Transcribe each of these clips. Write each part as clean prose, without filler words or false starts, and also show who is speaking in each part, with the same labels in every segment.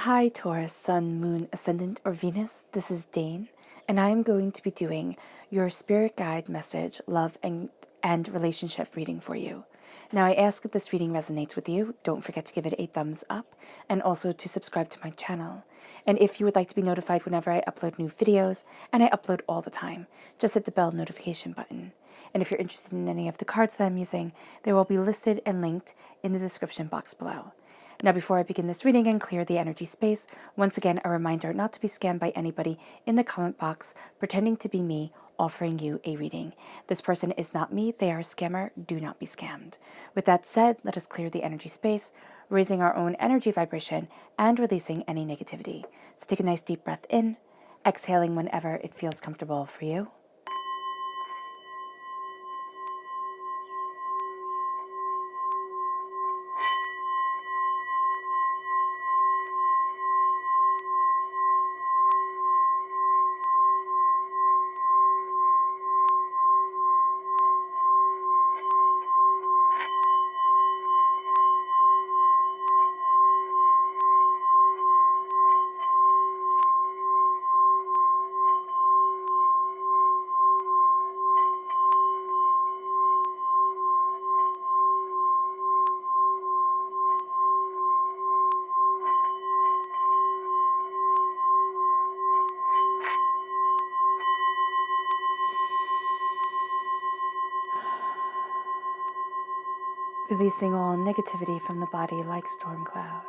Speaker 1: Hi Taurus, Sun, Moon, Ascendant, or Venus. This is Dane, and I am going to be doing your spirit guide message, love, and relationship reading for you. Now, I ask if this reading resonates with you, don't forget to give it a thumbs up, and also to subscribe to my channel. And if you would like to be notified whenever I upload new videos, and I upload all the time, just hit the bell notification button. And if you're interested in any of the cards that I'm using, they will be listed and linked in the description box below. Now, before I begin this reading and clear the energy space, once again, a reminder not to be scammed by anybody in the comment box pretending to be me offering you a reading. This person is not me. They are a scammer. Do not be scammed. With that said, let us clear the energy space, raising our own energy vibration and releasing any negativity. So take a nice deep breath in, exhaling whenever it feels comfortable for you. Releasing all negativity from the body like storm clouds.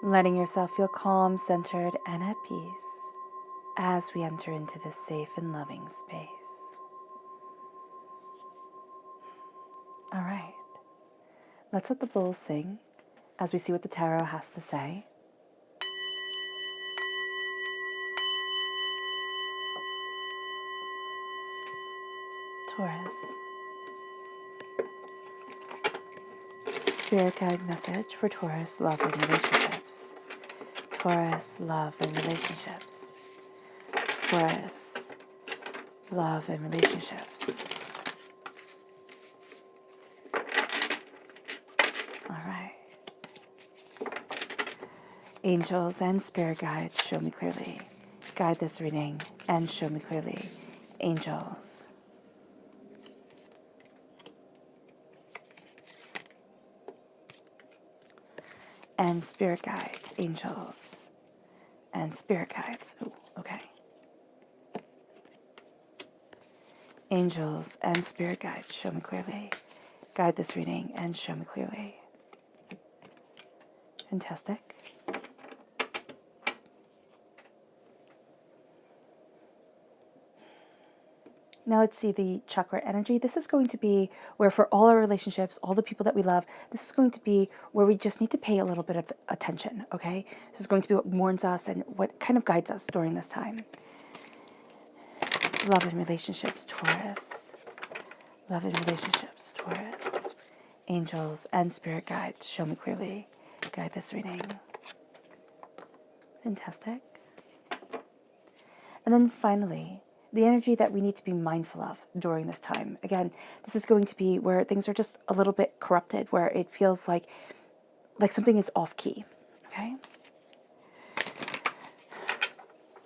Speaker 1: Letting yourself feel calm, centered, and at peace as we enter into this safe and loving space. All right. Let's let the bowls sing as we see what the tarot has to say. Taurus. Spirit guide message for Taurus, love and relationships. Taurus, love and relationships. Taurus, love and relationships. All right. Angels and spirit guides, show me clearly. Guide this reading and show me clearly. Angels. And spirit guides, angels, and spirit guides. Ooh, okay. Angels and spirit guides, show me clearly. Guide this reading and show me clearly. Fantastic. Now let's see the chakra energy. This is going to be where for all our relationships, all the people that we love, this is going to be where we just need to pay a little bit of attention, okay? This is going to be what warns us and what kind of guides us during this time. Love and relationships, Taurus. Love and relationships, Taurus. Angels and spirit guides, show me clearly. Guide this reading. Fantastic. And then finally, the energy that we need to be mindful of during this time. Again, this is going to be where things are just a little bit corrupted, where it feels like something is off key, okay?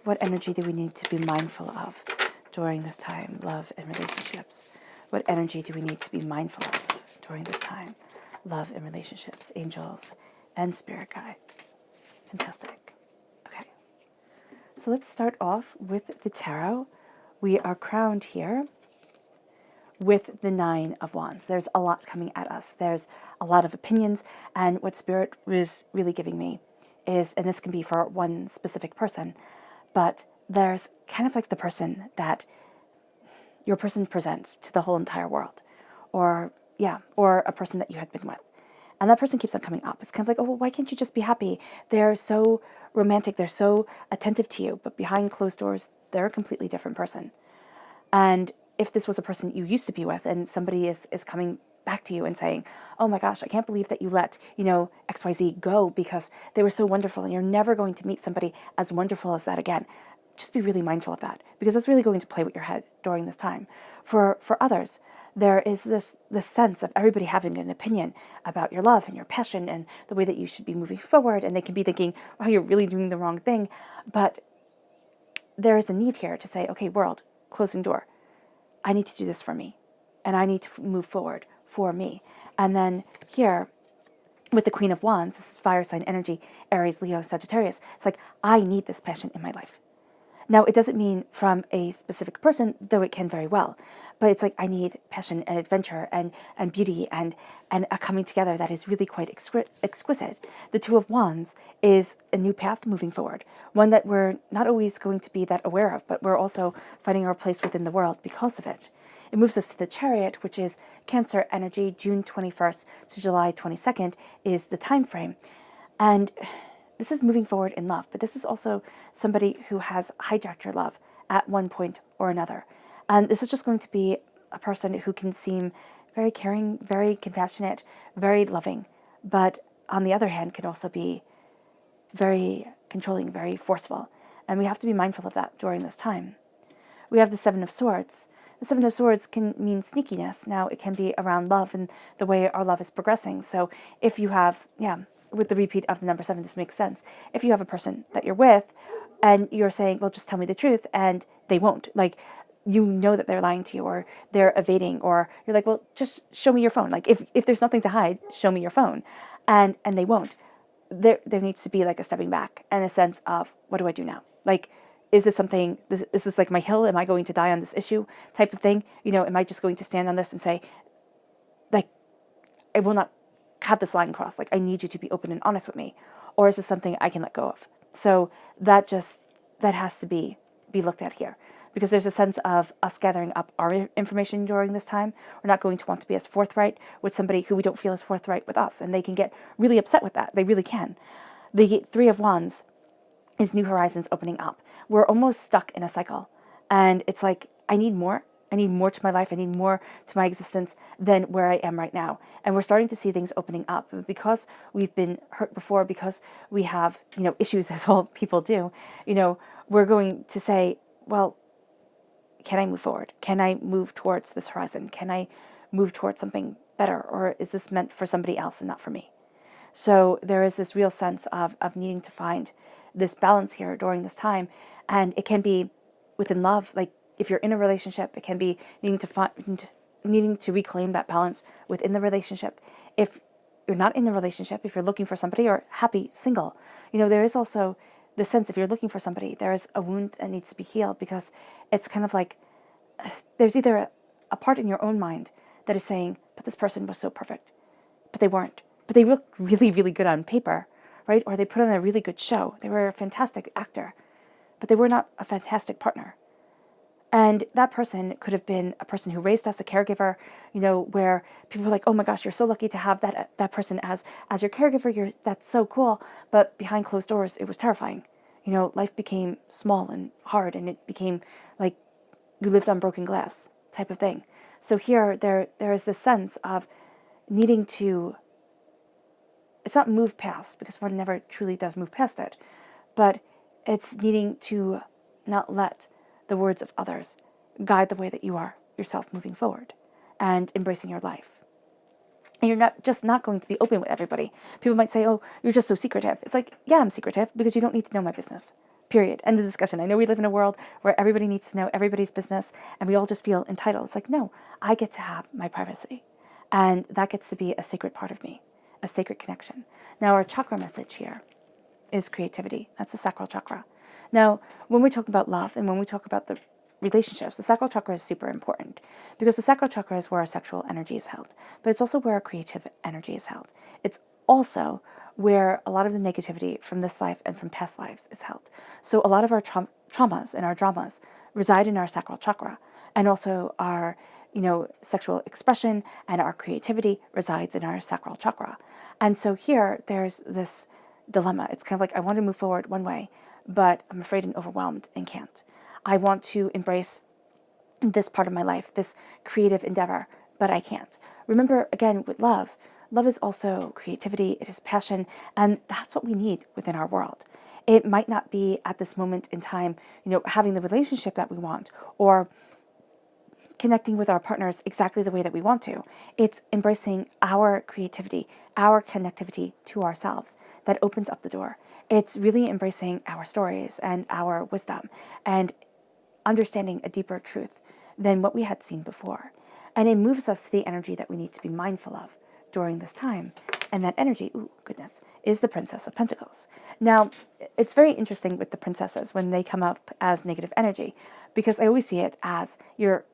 Speaker 1: What energy do we need to be mindful of during this time? Love and relationships. What energy do we need to be mindful of during this time? Love and relationships, angels and spirit guides. Fantastic. Okay. So let's start off with the tarot. We are crowned here with the Nine of Wands. There's a lot coming at us. There's a lot of opinions, and what Spirit was really giving me is, and this can be for one specific person, but there's kind of like the person that your person presents to the whole entire world, or a person that you had been with. And that person keeps on coming up. It's kind of like, oh, well, why can't you just be happy? They're so romantic. They're so attentive to you. But behind closed doors, they're a completely different person. And if this was a person you used to be with and somebody is coming back to you and saying, oh my gosh, I can't believe that you let, XYZ go because they were so wonderful and you're never going to meet somebody as wonderful as that again. Just be really mindful of that because that's really going to play with your head during this time. For others, there is this sense of everybody having an opinion about your love and your passion and the way that you should be moving forward. And they can be thinking, wow, you're really doing the wrong thing. But there is a need here to say, okay, world, closing door. I need to do this for me. And I need to move forward for me. And then here, with the Queen of Wands, this is fire sign energy, Aries, Leo, Sagittarius. It's like, I need this passion in my life. Now, it doesn't mean from a specific person, though it can very well. But it's like, I need passion and adventure and beauty and a coming together that is really quite exquisite. The Two of Wands is a new path moving forward, one that we're not always going to be that aware of, but we're also finding our place within the world because of it. It moves us to the Chariot, which is Cancer energy, June 21st to July 22nd is the time frame. And this is moving forward in love, but this is also somebody who has hijacked your love at one point or another. And this is just going to be a person who can seem very caring, very compassionate, very loving, but on the other hand can also be very controlling, very forceful. And we have to be mindful of that during this time. We have the Seven of Swords. The Seven of Swords can mean sneakiness. Now, it can be around love and the way our love is progressing. So if you have, with the repeat of the number 7, this makes sense. If you have a person that you're with and you're saying, well, just tell me the truth, and they won't, like, you know that they're lying to you or they're evading, or you're like, well, just show me your phone. Like, if there's nothing to hide, show me your phone. And they won't. There needs to be like a stepping back and a sense of, what do I do now? Like, is this something, is this like my hill? Am I going to die on this issue type of thing? You know, am I just going to stand on this and say, like, I will not have this line crossed. Like, I need you to be open and honest with me. Or is this something I can let go of? So that has to be looked at here. Because there's a sense of us gathering up our information during this time. We're not going to want to be as forthright with somebody who we don't feel is forthright with us. And they can get really upset with that. They really can. The Three of Wands is new horizons opening up. We're almost stuck in a cycle. And it's like, I need more. I need more to my life. I need more to my existence than where I am right now. And we're starting to see things opening up. And because we've been hurt before, because we have, issues as all people do, we're going to say, well, can I move forward? Can I move towards this horizon? Can I move towards something better? Or is this meant for somebody else and not for me? So there is this real sense of needing to find this balance here during this time. And it can be within love. Like, if you're in a relationship, it can be needing to reclaim that balance within the relationship. If you're not in the relationship, if you're looking for somebody or happy single, there is also the sense, if you're looking for somebody, there is a wound that needs to be healed, because it's kind of like there's either a part in your own mind that is saying, but this person was so perfect, but they weren't. But they looked really, really good on paper, right? Or they put on a really good show. They were a fantastic actor, but they were not a fantastic partner. And that person could have been a person who raised us, a caregiver, where people were like, oh my gosh, you're so lucky to have that person as your caregiver. That's so cool. But behind closed doors, it was terrifying. Life became small and hard, and it became like you lived on broken glass type of thing. So here, there is this sense of needing to, it's not move past, because one never truly does move past it, but it's needing to not let the words of others guide the way that you are yourself moving forward and embracing your life. And you're not going to be open with everybody. People might say, oh, you're just so secretive. It's like, yeah, I'm secretive because you don't need to know my business. Period. End of discussion. I know we live in a world where everybody needs to know everybody's business and we all just feel entitled. It's like, no, I get to have my privacy. And that gets to be a sacred part of me, a sacred connection. Now, our chakra message here is creativity. That's the sacral chakra. Now, when we talk about love and when we talk about the relationships, the sacral chakra is super important, because the sacral chakra is where our sexual energy is held, but it's also where our creative energy is held. It's also where a lot of the negativity from this life and from past lives is held. So a lot of our traumas and our dramas reside in our sacral chakra, and also our sexual expression and our creativity resides in our sacral chakra. And so here, there's this dilemma. It's kind of like, I want to move forward one way, but I'm afraid and overwhelmed and can't. I want to embrace this part of my life, this creative endeavor, but I can't. Remember, again, with love is also creativity, it is passion, and that's what we need within our world. It might not be at this moment in time, having the relationship that we want, or connecting with our partners exactly the way that we want to. It's embracing our creativity, our connectivity to ourselves that opens up the door. It's really embracing our stories and our wisdom and understanding a deeper truth than what we had seen before. And it moves us to the energy that we need to be mindful of during this time. And that energy, ooh, goodness, is the Princess of Pentacles. Now, it's very interesting with the princesses when they come up as negative energy, because I always see it as you're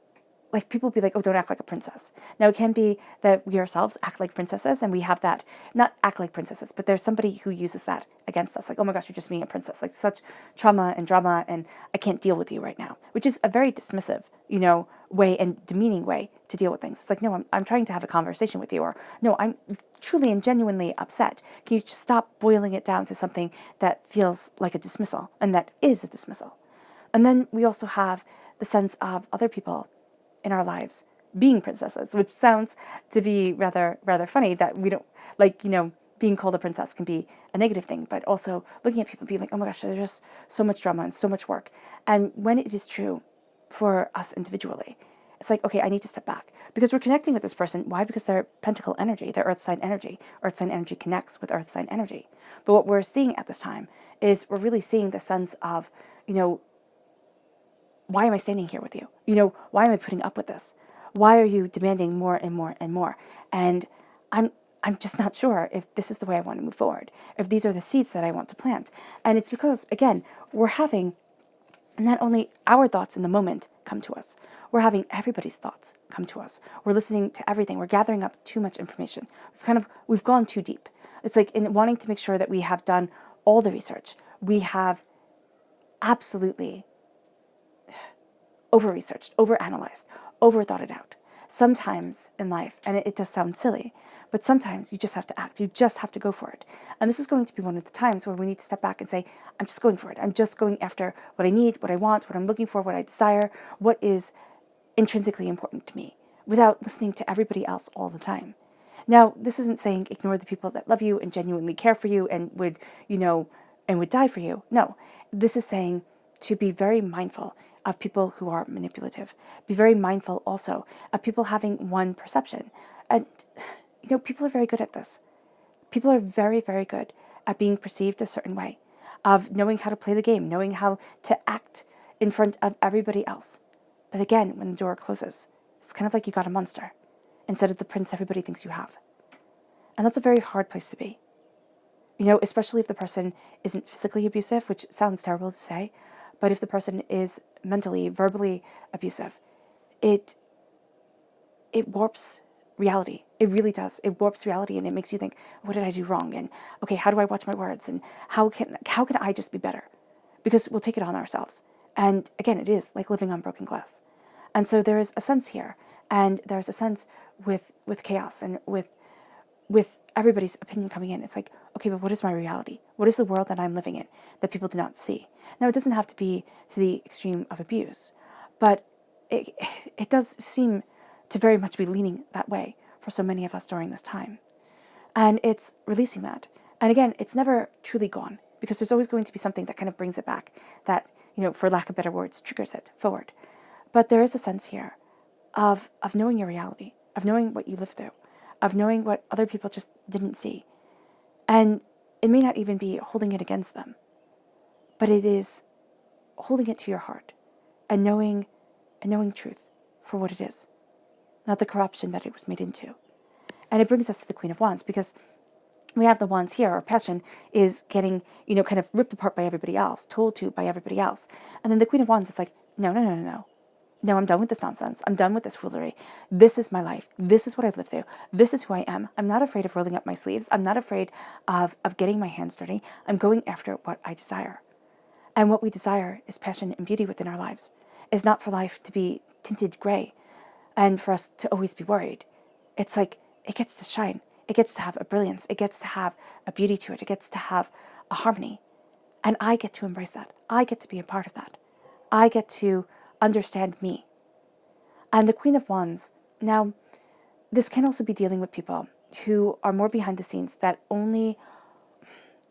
Speaker 1: like, people be like, oh, don't act like a princess. Now, it can be that we ourselves act like princesses, and we have that, not act like princesses, but there's somebody who uses that against us. Like, oh my gosh, you're just being a princess. Like, such trauma and drama, and I can't deal with you right now, which is a very dismissive, way and demeaning way to deal with things. It's like, no, I'm trying to have a conversation with you, or no, I'm truly and genuinely upset. Can you just stop boiling it down to something that feels like a dismissal, and that is a dismissal? And then we also have the sense of other people in our lives being princesses, which sounds to be rather funny that we don't, being called a princess can be a negative thing, but also looking at people being like, oh my gosh, there's just so much drama and so much work. And when it is true for us individually, it's like, okay, I need to step back, because we're connecting with this person. Why? Because they're pentacle energy, they're earth sign energy. Earth sign energy connects with earth sign energy. But what we're seeing at this time is we're really seeing the sense of, why am I standing here with you? Why am I putting up with this? Why are you demanding more and more and more? And I'm just not sure if this is the way I want to move forward, if these are the seeds that I want to plant. And it's because, again, we're having not only our thoughts in the moment come to us, we're having everybody's thoughts come to us. We're listening to everything. We're gathering up too much information. We've gone too deep. It's like in wanting to make sure that we have done all the research. We have absolutely over-researched, over-analyzed, over-thought it out. Sometimes in life, and it does sound silly, but sometimes you just have to act. You just have to go for it. And this is going to be one of the times where we need to step back and say, I'm just going for it. I'm just going after what I need, what I want, what I'm looking for, what I desire, what is intrinsically important to me, without listening to everybody else all the time. Now, this isn't saying ignore the people that love you and genuinely care for you and would, and would die for you. No, this is saying to be very mindful of people who are manipulative. Be very mindful also of people having one perception. And, people are very good at this. People are very, very good at being perceived a certain way, of knowing how to play the game, knowing how to act in front of everybody else. But again, when the door closes, it's kind of like you got a monster instead of the prince everybody thinks you have. And that's a very hard place to be. Especially if the person isn't physically abusive, which sounds terrible to say, but if the person is mentally, verbally abusive, it warps reality. It really does. It warps reality, and it makes you think, what did I do wrong? And okay, how do I watch my words? And how can I just be better? Because we'll take it on ourselves. And again, it is like living on broken glass. And so there is a sense here, and there's a sense with chaos and with everybody's opinion coming in. It's like, okay, but what is my reality? What is the world that I'm living in that people do not see? Now, it doesn't have to be to the extreme of abuse, but it does seem to very much be leaning that way for so many of us during this time. And it's releasing that. And again, it's never truly gone, because there's always going to be something that kind of brings it back, that, for lack of better words, triggers it forward. But there is a sense here of knowing your reality, of knowing what you lived through, of knowing what other people just didn't see. And it may not even be holding it against them, but it is holding it to your heart and knowing truth for what it is, not the corruption that it was made into. And it brings us to the Queen of Wands, because we have the wands here. Our passion is getting, kind of ripped apart by everybody else, told to by everybody else. And then the Queen of Wands is like, no. No, I'm done with this nonsense. I'm done with this foolery. This is my life. This is what I've lived through. This is who I am. I'm not afraid of rolling up my sleeves. I'm not afraid of getting my hands dirty. I'm going after what I desire. And what we desire is passion and beauty within our lives. Is not for life to be tinted gray and for us to always be worried. It's like it gets to shine. It gets to have a brilliance. It gets to have a beauty to it. It gets to have a harmony. And I get to embrace that. I get to be a part of that. I get to understand me. And the Queen of Wands, now, this can also be dealing with people who are more behind the scenes, that only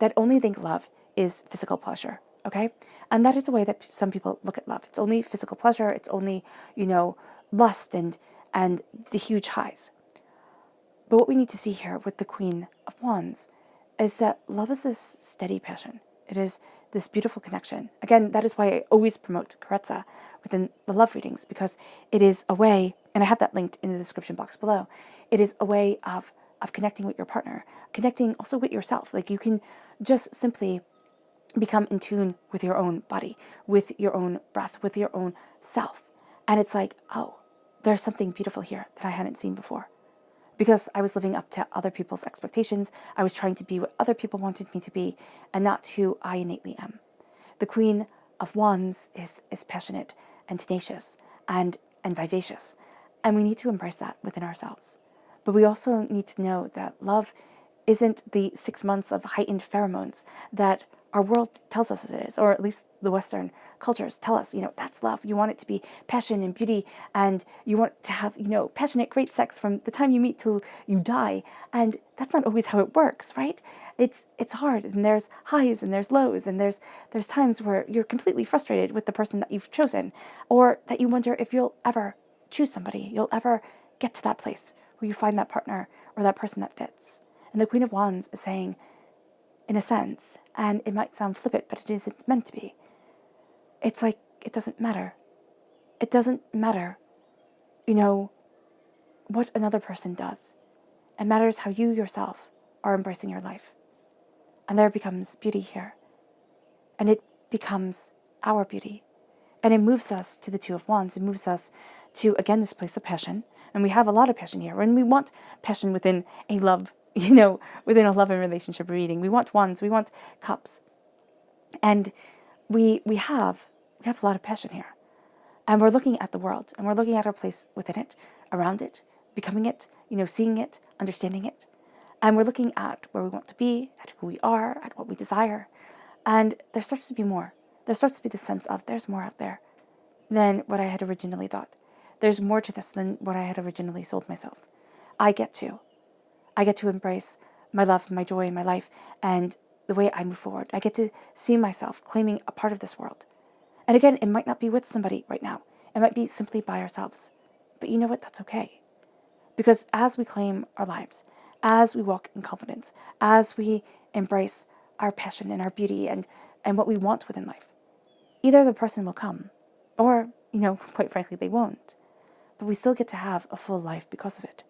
Speaker 1: think love is physical pleasure, okay? And that is a way that some people look at love. It's only physical pleasure. It's only, lust and the huge highs. But what we need to see here with the Queen of Wands is that love is this steady passion. It is this beautiful connection. Again, that is why I always promote Karetza within the love readings, because it is a way, and I have that linked in the description box below, it is a way of connecting with your partner, connecting also with yourself. Like, you can just simply become in tune with your own body, with your own breath, with your own self. And it's like, oh, there's something beautiful here that I hadn't seen before. Because I was living up to other people's expectations, I was trying to be what other people wanted me to be, and not who I innately am. The Queen of Wands is passionate and tenacious and vivacious, and we need to embrace that within ourselves. But we also need to know that love isn't the 6 months of heightened pheromones that our world tells us it is, or at least the Western cultures tell us, that's love. You want it to be passion and beauty, and you want to have, passionate, great sex from the time you meet till you die. And that's not always how it works, right? It's hard, and there's highs and there's lows, and there's times where you're completely frustrated with the person that you've chosen, or that you wonder if you'll ever choose somebody, you'll ever get to that place where you find that partner or that person that fits. And the Queen of Wands is saying, in a sense, and it might sound flippant, but it isn't meant to be. It's like, it doesn't matter. It doesn't matter, what another person does. It matters how you yourself are embracing your life. And there becomes beauty here. And it becomes our beauty. And it moves us to the Two of Wands. It moves us to, again, this place of passion. And we have a lot of passion here. And we want passion within a love, within a love and relationship reading. We want wands, we want cups. And we have a lot of passion here. And we're looking at the world, and we're looking at our place within it, around it, becoming it, seeing it, understanding it. And we're looking at where we want to be, at who we are, at what we desire. And there starts to be more. There starts to be the sense of there's more out there than what I had originally thought. There's more to this than what I had originally sold myself. I get to embrace my love, my joy in my life, and the way I move forward. I get to see myself claiming a part of this world. And again, it might not be with somebody right now. It might be simply by ourselves. But you know what? That's okay. Because as we claim our lives, as we walk in confidence, as we embrace our passion and our beauty and what we want within life, either the person will come, or, quite frankly, they won't. But we still get to have a full life because of it.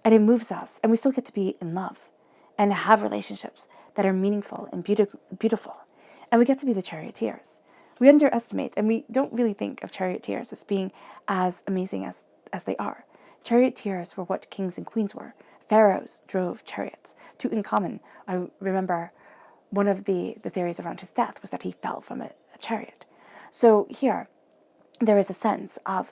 Speaker 1: And it moves us, and we still get to be in love and have relationships that are meaningful and beautiful. And we get to be the charioteers. We underestimate, and we don't really think of charioteers as being as amazing as they are. Charioteers were what kings and queens were. Pharaohs drove chariots. Tutankhamun, I remember one of the theories around his death was that he fell from a chariot. So here, there is a sense of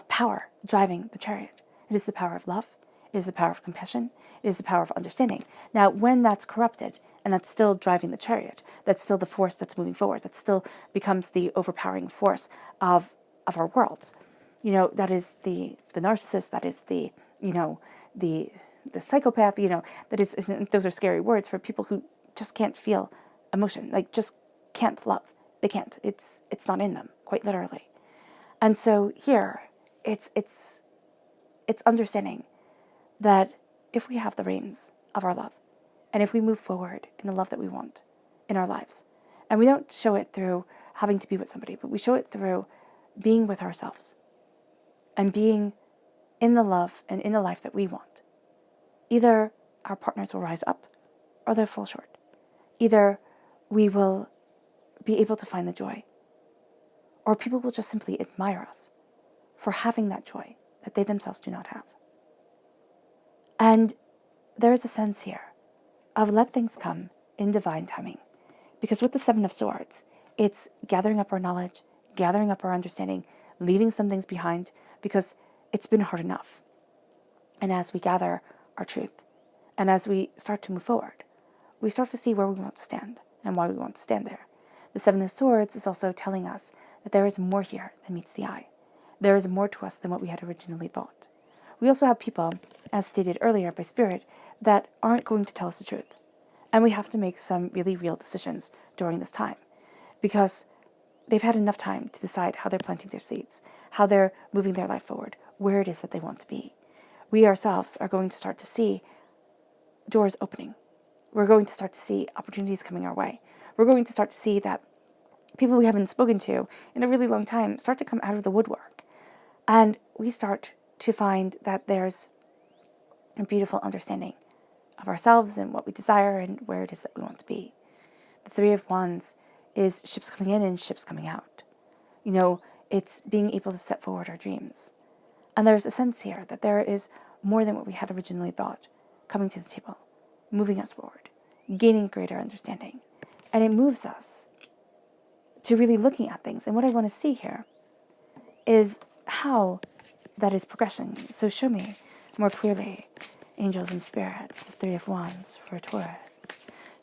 Speaker 1: power driving the chariot. It is the power of love. It is the power of compassion. It is the power of understanding. Now, when that's corrupted, and that's still driving the chariot, that's still the force that's moving forward, that still becomes the overpowering force of our worlds. That is the narcissist, that is the psychopath, that is, those are scary words for people who just can't feel emotion, like just can't love. They can't. It's not in them, quite literally. And so here, it's understanding that if we have the reins of our love, and if we move forward in the love that we want in our lives, and we don't show it through having to be with somebody, but we show it through being with ourselves and being in the love and in the life that we want, either our partners will rise up or they'll fall short. Either we will be able to find the joy, or people will just simply admire us for having that joy that they themselves do not have. And there is a sense here of let things come in divine timing. Because with the Seven of Swords, it's gathering up our knowledge, gathering up our understanding, leaving some things behind because it's been hard enough. And as we gather our truth, and as we start to move forward, we start to see where we want to stand and why we want to stand there. The Seven of Swords is also telling us that there is more here than meets the eye. There is more to us than what we had originally thought. We also have people, as stated earlier by Spirit, that aren't going to tell us the truth. And we have to make some really real decisions during this time. Because they've had enough time to decide how they're planting their seeds, how they're moving their life forward, where it is that they want to be. We ourselves are going to start to see doors opening. We're going to start to see opportunities coming our way. We're going to start to see that people we haven't spoken to in a really long time start to come out of the woodwork. And we start to find that there's a beautiful understanding of ourselves and what we desire and where it is that we want to be. The Three of Wands is ships coming in and ships coming out. It's being able to set forward our dreams. And there's a sense here that there is more than what we had originally thought coming to the table, moving us forward, gaining greater understanding. And it moves us to really looking at things. And what I want to see here is how that is progression. So show me more clearly, angels and spirits, the Three of Wands for Taurus.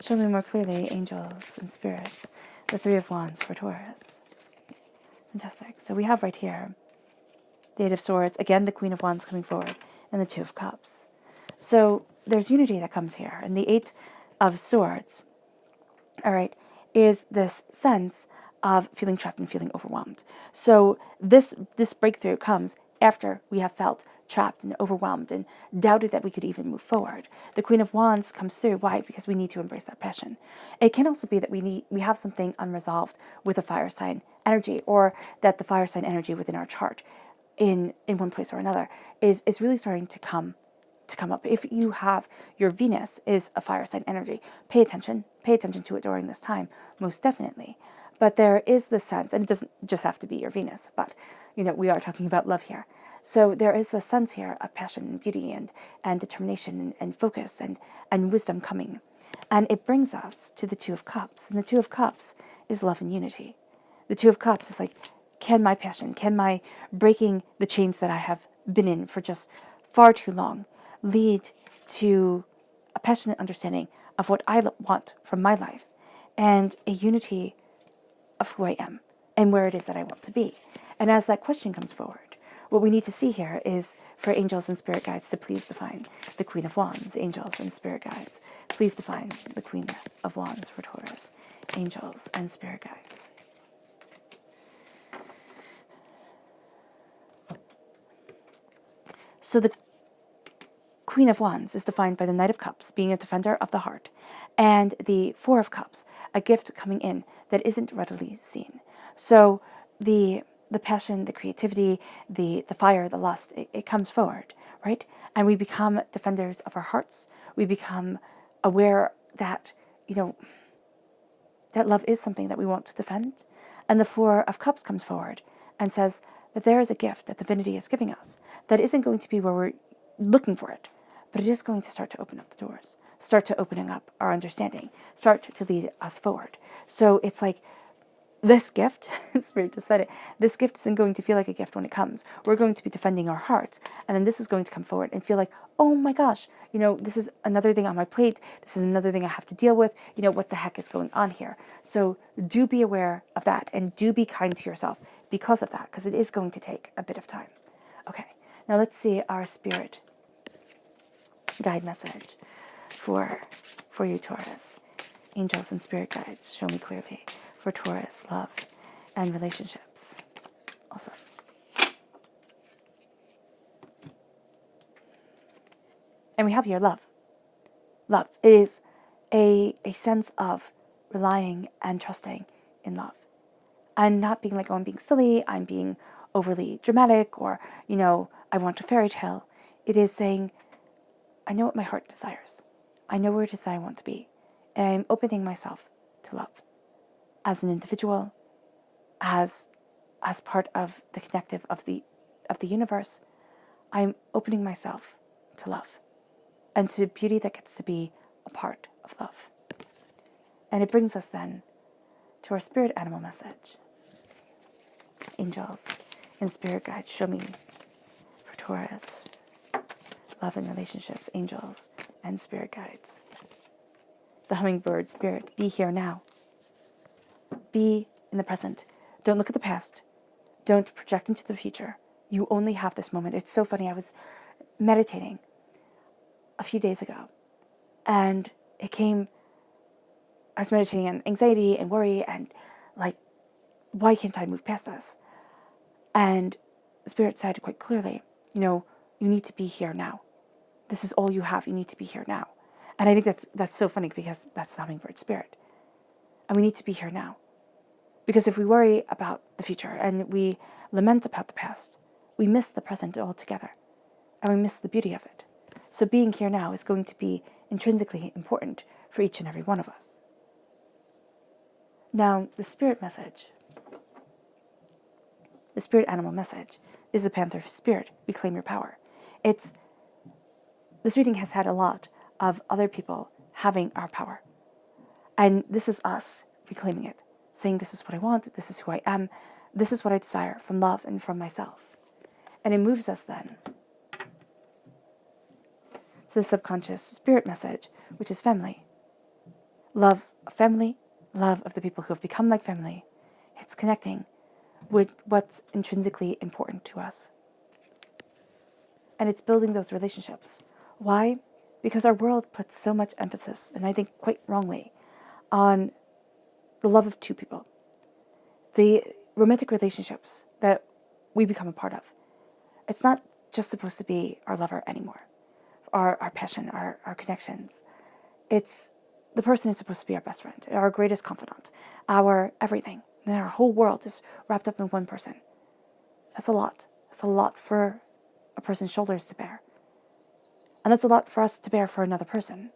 Speaker 1: Show me more clearly, angels and spirits, the Three of Wands for Taurus. Fantastic. So we have right here the Eight of Swords, again the Queen of Wands coming forward, and the Two of Cups. So there's unity that comes here. And the Eight of Swords, all right, is this sense of feeling trapped and feeling overwhelmed. So this breakthrough comes after we have felt trapped and overwhelmed and doubted that we could even move forward. The Queen of Wands comes through. Why? Because we need to embrace that passion. It can also be that we have something unresolved with a fire sign energy, or that the fire sign energy within our chart in one place or another is really starting to come up. If you have your Venus is a fire sign energy, pay attention to it during this time, most definitely. But there is this sense, and it doesn't just have to be your Venus, but we are talking about love here. So there is this sense here of passion and beauty and determination and focus and wisdom coming. And it brings us to the Two of Cups. And the Two of Cups is love and unity. The Two of Cups is like, can my passion, can my breaking the chains that I have been in for just far too long lead to a passionate understanding of what I want from my life and a unity of who I am and where it is that I want to be. And as that question comes forward, what we need to see here is for angels and spirit guides to please define the Queen of Wands. Angels and spirit guides, please define the Queen of Wands for Taurus. Angels and spirit guides. So the Queen of Wands is defined by the Knight of Cups, being a defender of the heart, and the Four of Cups, a gift coming in that isn't readily seen. So the passion, the creativity, the fire, the lust, it comes forward, right? And we become defenders of our hearts. We become aware that, that love is something that we want to defend. And the Four of Cups comes forward and says that there is a gift that divinity is giving us that isn't going to be where we're looking for it, but it is going to start to open up the doors, start to opening up our understanding, start to lead us forward. So it's like this gift, Spirit just said it, this gift isn't going to feel like a gift when it comes. We're going to be defending our hearts, and then this is going to come forward and feel like, oh my gosh, this is another thing on my plate, this is another thing I have to deal with, what the heck is going on here? So do be aware of that, and do be kind to yourself because of that, because it is going to take a bit of time. Okay, now let's see our spirit guide message for you, Taurus. Angels and spirit guides, show me clearly for Taurus, love and relationships. Awesome. And we have here love. Love is a sense of relying and trusting in love. And not being like, oh, I'm being silly, I'm being overly dramatic, or, I want a fairy tale. It is saying, I know what my heart desires. I know where it is that I want to be. And I'm opening myself to love. As an individual, as part of the connective of the universe, I'm opening myself to love. And to beauty that gets to be a part of love. And it brings us then to our spirit animal message. Angels and spirit guides, show me for Taurus, love and relationships, angels and spirit guides. The hummingbird spirit, be here now. Be in the present. Don't look at the past. Don't project into the future. You only have this moment. It's so funny. I was meditating a few days ago, and I was meditating on anxiety and worry and like why can't I move past this? And Spirit said quite clearly, you need to be here now. This is all you have. You need to be here now. And I think that's so funny because that's the hummingbird spirit. And we need to be here now. Because if we worry about the future and we lament about the past, we miss the present altogether. And we miss the beauty of it. So being here now is going to be intrinsically important for each and every one of us. Now, the spirit message, the spirit animal message, is the panther spirit. Reclaim your power. This reading has had a lot of other people having our power. And this is us reclaiming it, saying this is what I want, this is who I am, this is what I desire from love and from myself. And it moves us then to the subconscious spirit message, which is family. Love of family, love of the people who have become like family. It's connecting with what's intrinsically important to us. And it's building those relationships. Why? Because our world puts so much emphasis, and I think quite wrongly, on the love of two people. The romantic relationships that we become a part of. It's not just supposed to be our lover anymore. Our passion, our connections. It's the person is supposed to be our best friend, our greatest confidant, our everything. And our whole world is wrapped up in one person. That's a lot. That's a lot for a person's shoulders to bear. And that's a lot for us to bear for another person.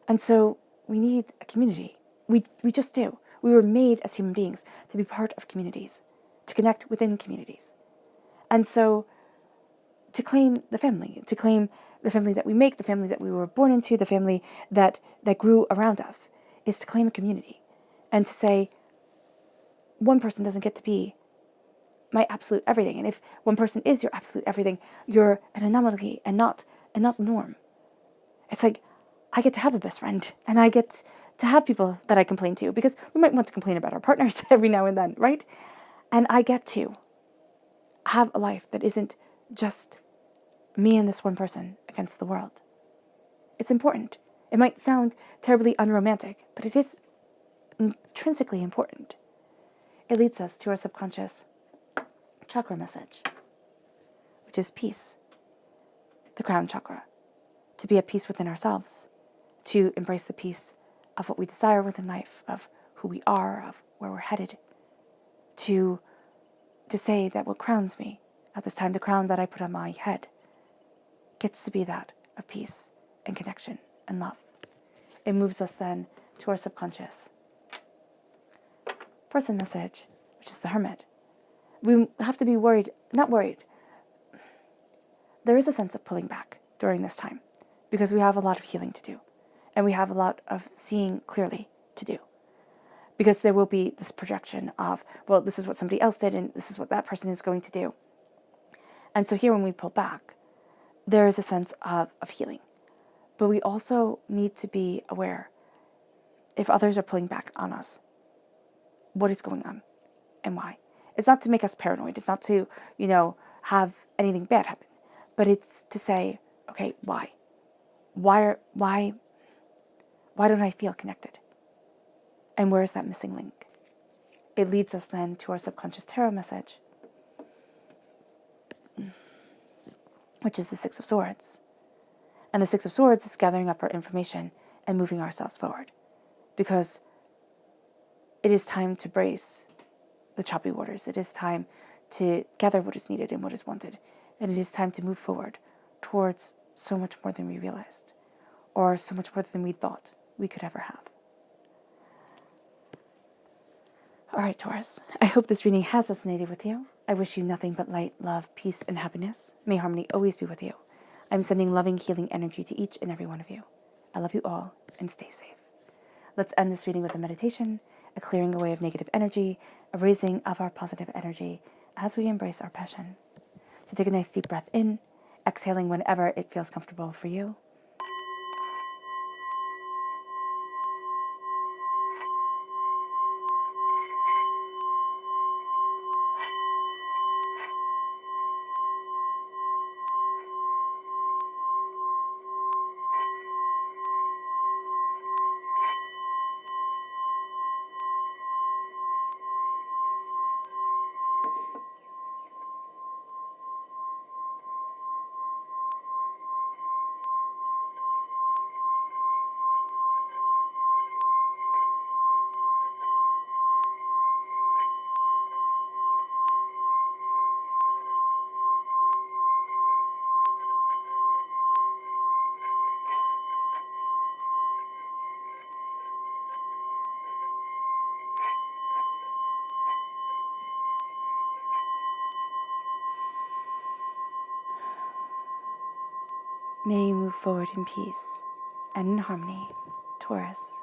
Speaker 1: And so we need a community. We just do. We were made as human beings to be part of communities, to connect within communities. And so to claim the family that we make, the family that we were born into, the family that grew around us, is to claim a community and to say, one person doesn't get to be my absolute everything. And if one person is your absolute everything, you're an anomaly and not the norm. It's like, I get to have a best friend, and I get to have people that I complain to, because we might want to complain about our partners every now and then, right? And I get to have a life that isn't just me and this one person against the world. It's important. It might sound terribly unromantic, but it is intrinsically important. It leads us to our subconscious chakra message, which is peace, the crown chakra, to be at peace within ourselves, to embrace the peace of what we desire within life, of who we are, of where we're headed, to say that what crowns me at this time, the crown that I put on my head, gets to be that of peace and connection and love. It moves us then to our subconscious person message, which is the hermit. We have to be not worried. There is a sense of pulling back during this time because we have a lot of healing to do and we have a lot of seeing clearly to do. Because there will be this projection of, well, this is what somebody else did and this is what that person is going to do. And so here when we pull back, there is a sense of healing. But we also need to be aware if others are pulling back on us, what is going on and why. It's not to make us paranoid. It's not to, have anything bad happen. But it's to say, okay, why? Why don't I feel connected? And where is that missing link? It leads us then to our subconscious tarot message, which is the Six of Swords. And the Six of Swords is gathering up our information and moving ourselves forward. Because it is time to brace the choppy waters. It is time to gather what is needed and what is wanted. And it is time to move forward towards so much more than we realized, or so much more than we thought we could ever have. All right, Taurus, I hope this reading has resonated with you. I wish you nothing but light, love, peace, and happiness. May harmony always be with you. I'm sending loving, healing energy to each and every one of you. I love you all, and stay safe. Let's end this reading with a meditation, a clearing away of negative energy, a raising of our positive energy as we embrace our passion. So take a nice deep breath in, exhaling whenever it feels comfortable for you. May you move forward in peace and in harmony, Taurus.